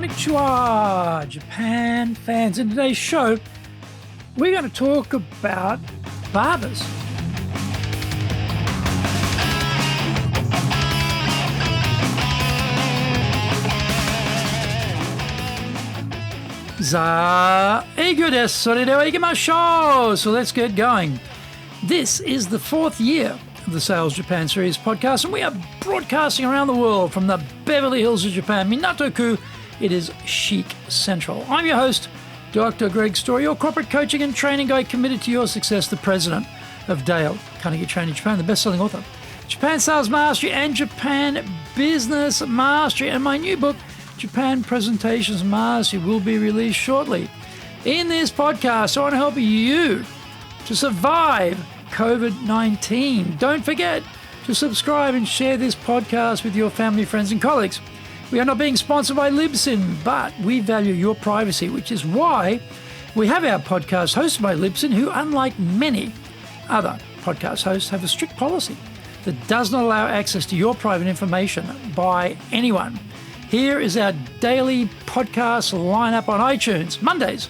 Konnichiwa, Japan fans. In today's show, we're going to talk about barbers. So let's get going. This is the fourth year of the Sales Japan Series podcast, and we are broadcasting around the world from the Beverly Hills of Japan, Minato-ku. It is Chic Central. I'm your host, Dr. Greg Story, your corporate coaching and training guide committed to your success, the president of Dale Carnegie Training Japan, the best-selling author, Japan Sales Mastery and Japan Business Mastery, and my new book, Japan Presentations Mastery, will be released shortly. In this podcast, I want to help you to survive COVID-19. Don't forget to subscribe and share this podcast with your family, friends, and colleagues. We are not being sponsored by Libsyn, but we value your privacy, which is why we have our podcast hosted by Libsyn, who, unlike many other podcast hosts, have a strict policy that does not allow access to your private information by anyone. Here is our daily podcast lineup on iTunes. Mondays,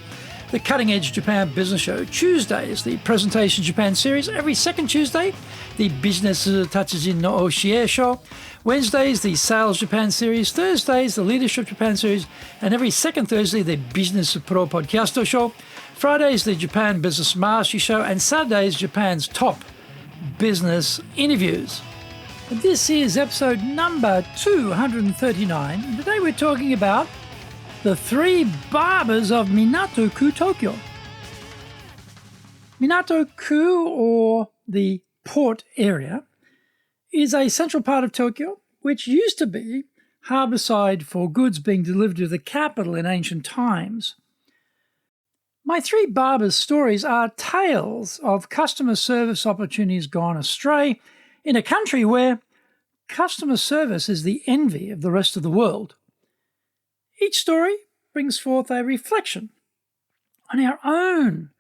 the Cutting Edge Japan Business Show. Tuesdays, the Presentation Japan Series. Every second Tuesday, the Business Tatsujin no Oshie Show. Wednesdays, the Sales Japan Series. Thursdays, the Leadership Japan Series. And every second Thursday, the Business Pro Podcasto Show. Fridays, the Japan Business Mastery Show. And Saturdays, Japan's top business interviews. This is episode number 239. And today we're talking about the three barbers of Minato-ku, Tokyo. Minato-ku, or the port area, is a central part of Tokyo, which used to be harbourside for goods being delivered to the capital in ancient times. My three barbers' stories are tales of customer service opportunities gone astray in a country where customer service is the envy of the rest of the world. Each story brings forth a reflection on our own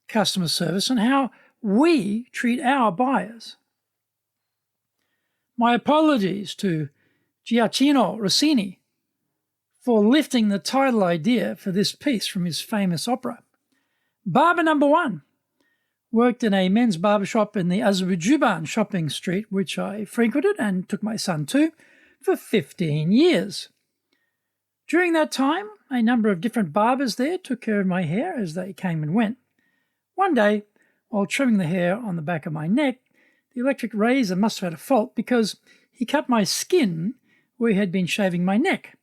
customer service and how we treat our buyers. My apologies to Gioachino Rossini for lifting the title idea for this piece from his famous opera. Barber Number One worked in a men's barbershop in the Azabu Juban shopping street, which I frequented and took my son to for 15 years. During that time, a number of different barbers there took care of my hair as they came and went. One day, while trimming the hair on the back of my neck, the electric razor must have had a fault because he cut my skin where he had been shaving my neck.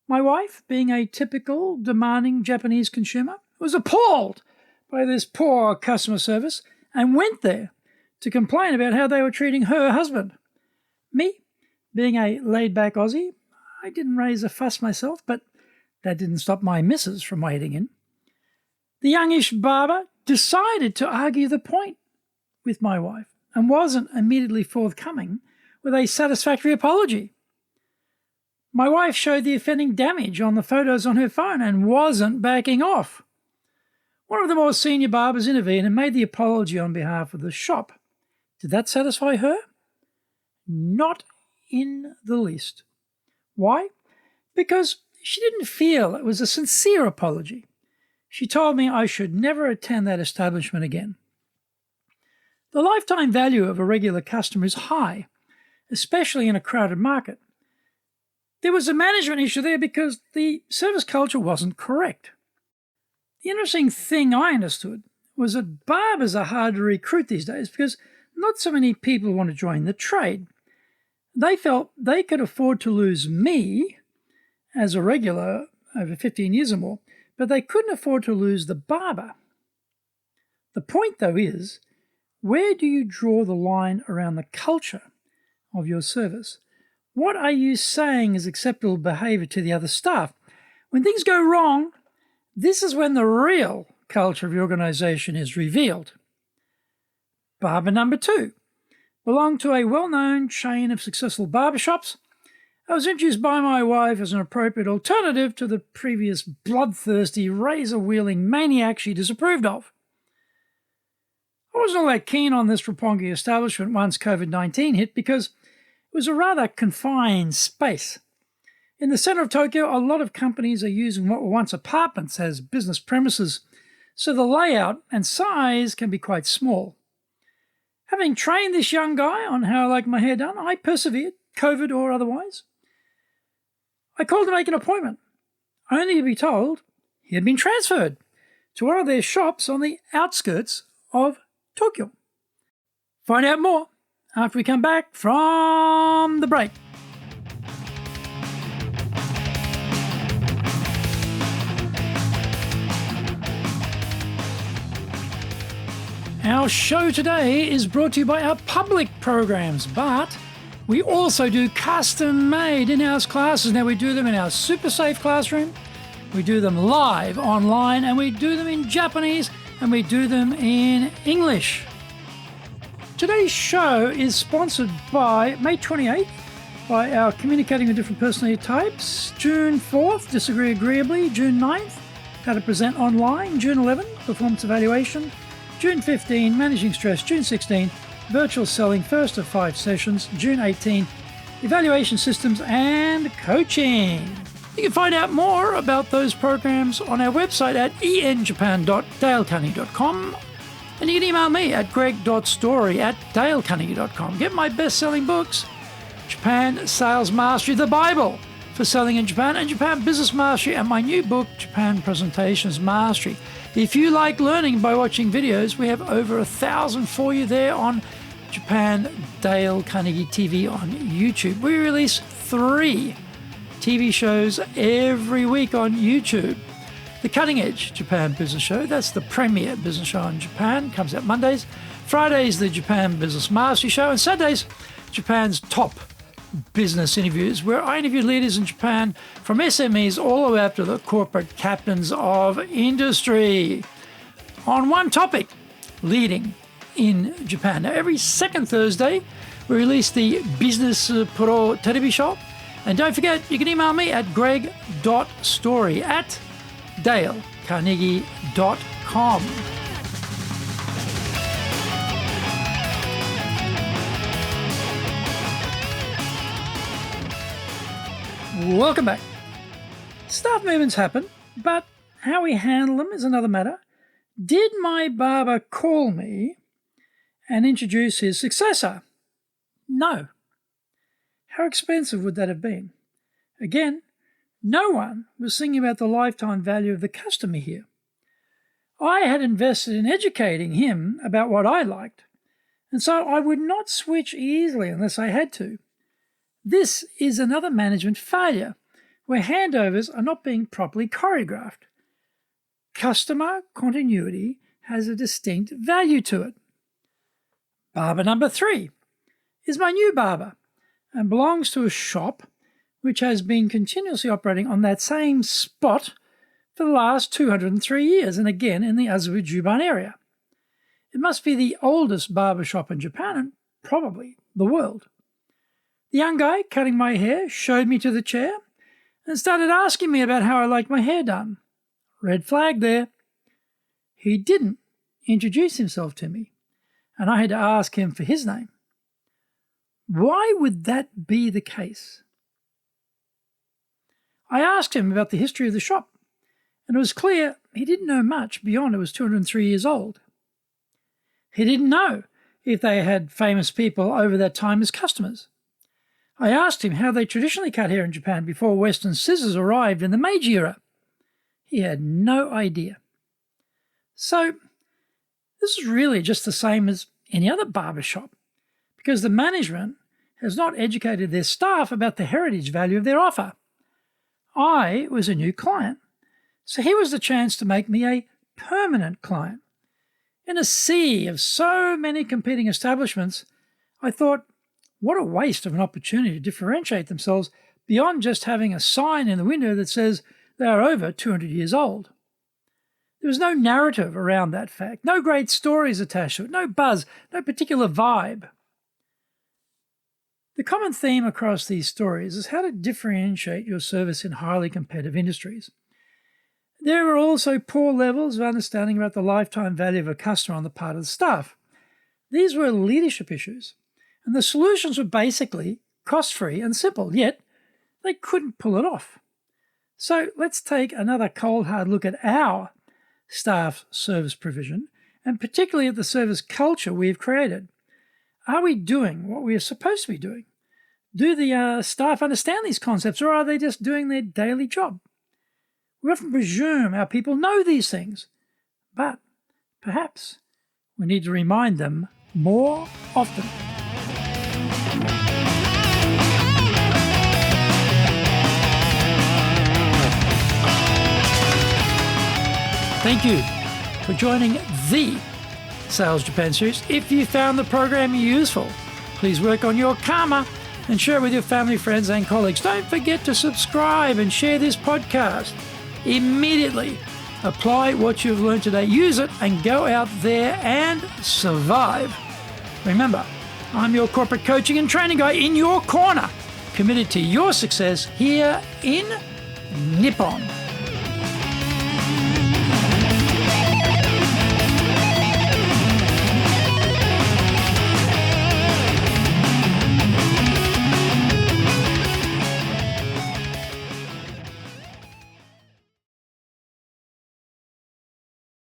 My wife, being a typical demanding Japanese consumer, was appalled by this poor customer service and went there to complain about how they were treating her husband. Me, being a laid-back Aussie, I didn't raise a fuss myself, but that didn't stop my missus from wading in. The youngish barber decided to argue the point with my wife and wasn't immediately forthcoming with a satisfactory apology. My wife showed the offending damage on the photos on her phone and wasn't backing off. One of the more senior barbers intervened and made the apology on behalf of the shop. Did that satisfy her? Not in the least. Why? Because she didn't feel it was a sincere apology. She told me I should never attend that establishment again. The lifetime value of a regular customer is high, especially in a crowded market. There was a management issue there because the service culture wasn't correct. The interesting thing I understood was that barbers are hard to recruit these days because not so many people want to join the trade. They felt they could afford to lose me as a regular over 15 years or more, but they couldn't afford to lose the barber. The point, though, is where do you draw the line around the culture of your service? What are you saying is acceptable behavior to the other staff? When things go wrong, this is when the real culture of your organization is revealed. Barber Number Two belonged to a well-known chain of successful barbershops. I was introduced by my wife as an appropriate alternative to the previous bloodthirsty, razor-wielding maniac she disapproved of. I wasn't all that keen on this roppongi establishment once COVID-19 hit because it was a rather confined space. In the center of Tokyo, a lot of companies are using what were once apartments as business premises, so the layout and size can be quite small. Having trained this young guy on how I like my hair done, I persevered, COVID or otherwise. I called to make an appointment, only to be told he had been transferred to one of their shops on the outskirts of Tokyo. Find out more after we come back from the break. Our show today is brought to you by our public programs, but we also do custom-made in-house classes. Now, we do them in our super safe classroom, we do them live online, and we do them in Japanese, and we do them in English. Today's show is sponsored by May 28th by our Communicating with Different Personality Types, June 4th, Disagree Agreeably, June 9th, How to Present Online, June 11th, Performance Evaluation, June 15, Managing Stress, June 16, Virtual Selling, first of 5 sessions, June 18, Evaluation Systems and Coaching. You can find out more about those programs on our website at enjapan.dalecarnegie.com, and you can email me at greg.story@dalecarnegie.com. Get my best-selling books, Japan Sales Mastery, the Bible for selling in Japan, and Japan Business Mastery, and my new book, Japan Presentations Mastery. If you like learning by watching videos, we have over 1,000 for you there on Japan Dale Carnegie TV on YouTube. We release 3 TV shows every week on YouTube. The Cutting Edge Japan Business Show, that's the premier business show in Japan, comes out Mondays. Fridays, the Japan Business Mastery Show, and Saturdays, Japan's top business interviews, where I interview leaders in Japan from SMEs all the way up to the corporate captains of industry on one topic, leading in Japan. Now, every second Thursday, we release the Business Pro Television Show. And don't forget, you can email me at greg.story@dalecarnegie.com. Welcome back. Staff movements happen, but how we handle them is another matter. Did my barber call me and introduce his successor? No. How expensive would that have been? Again, no one was thinking about the lifetime value of the customer here. I had invested in educating him about what I liked, and so I would not switch easily unless I had to. This is another management failure, where handovers are not being properly choreographed. Customer continuity has a distinct value to it. Barber number 3 is my new barber and belongs to a shop which has been continuously operating on that same spot for the last 203 years, and again in the Azabu Juban area. It must be the oldest barber shop in Japan and probably the world. The young guy cutting my hair showed me to the chair and started asking me about how I liked my hair done. Red flag there. He didn't introduce himself to me, and I had to ask him for his name. Why would that be the case? I asked him about the history of the shop, and it was clear he didn't know much beyond it was 203 years old. He didn't know if they had famous people over that time as customers. I asked him how they traditionally cut hair in Japan before Western scissors arrived in the Meiji era. He had no idea. So, this is really just the same as any other barber shop, because the management has not educated their staff about the heritage value of their offer. I was a new client, so here was the chance to make me a permanent client. In a sea of so many competing establishments, I thought, what a waste of an opportunity to differentiate themselves beyond just having a sign in the window that says they are over 200 years old. There was no narrative around that fact, no great stories attached to it, no buzz, no particular vibe. The common theme across these stories is how to differentiate your service in highly competitive industries. There were also poor levels of understanding about the lifetime value of a customer on the part of the staff. These were leadership issues, and the solutions were basically cost-free and simple, yet they couldn't pull it off. So let's take another cold hard look at our staff service provision, and particularly at the service culture we've created. Are we doing what we are supposed to be doing? Do the staff understand these concepts, or are they just doing their daily job? We often presume our people know these things, but perhaps we need to remind them more often. Thank you for joining the Sales Japan series. If you found the program useful, please work on your karma and share it with your family, friends, and colleagues. Don't forget to subscribe and share this podcast. Immediately apply what you've learned today. Use it and go out there and survive. Remember, I'm your corporate coaching and training guy in your corner, committed to your success here in Nippon.